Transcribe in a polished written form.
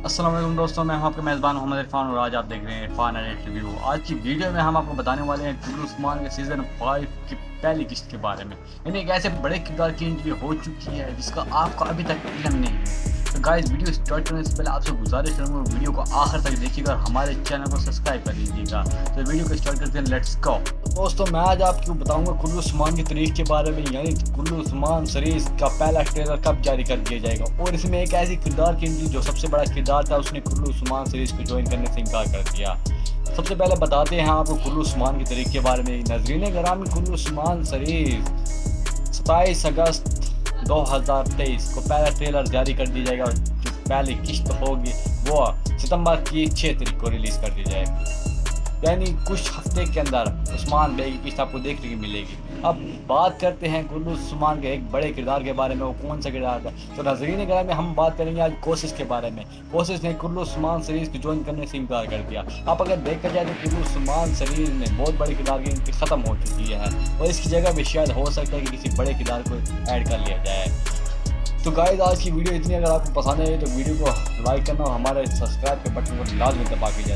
अस्सलाम वालेकुम दोस्तों, मैं हूं आपका मेज़बान मोहम्मद इरफान और आज आप देख रहे हैं इरफान एडिट रिव्यू। आज की वीडियो में हम आपको बताने वाले हैं कुल्लू उस्मान के सीज़न 5 की पहली किस्त के बारे में। यानी एक ऐसे बड़े किरदार की एंट्री हो चुकी है जिसका आपको अभी तक इल्म नहीं है। तो गाइस, वीडियो स्टार्ट करने से पहले आपसे गुजारिश करूँगा वीडियो को आखिर तक देखिएगा और हमारे चैनल को सब्सक्राइब कर लीजिएगा। तो वीडियो को स्टार्ट करते हैं, लेट्स गो। दोस्तों, मैं आज आपको बताऊंगा कुल्लू उस्मान की तारीख के बारे में, यानी कुल्लू उस्मान सीरीज का पहला ट्रेलर कब जारी कर दिया जाएगा और इसमें एक ऐसी किरदार की एंट्री जो सबसे बड़ा किरदार था, उसने कुल्लू उस्मान सीरीज को ज्वाइन करने से इनकार कर दिया। सबसे पहले बताते हैं आपको कुल्लू उस्मान की तारीख के बारे में। नजरीन ग्रामी, कुल्लू उस्मान सीरीज 27 अगस्त 2023 को पहला ट्रेलर जारी कर दिया जाएगा और जो पहली किस्त होगी वो सितंबर की 6 तारीख को रिलीज कर दी जाएगी। यानी कुछ हफ्ते के अंदर उस्मान बे की किस्त आपको देखने की मिलेगी। अब बात करते हैं कुल्लू उस्मान के एक बड़े किरदार के बारे में। वो कौन सा किरदार था? तो नजरीन ग्रामी, हम बात करेंगे आज कोशिश के बारे में। कोशिश ने कुल्लू उस्मान सीरीज को ज्वाइन करने से इनकार कर दिया। अब अगर देखा जाए तो कुल्लू उस्मान सीरीज में बहुत बड़े किरदार की इनकी ख़त्म हो चुकी है और इसकी जगह भी शायद हो सकता है कि किसी बड़े किरदार को ऐड कर लिया जाए। तो गाइस, आज की वीडियो इतनी, अगर आपको पसंद आई तो वीडियो को लाइक करना और हमारे सब्सक्राइब के बटन को लाजमी दबा के जाए।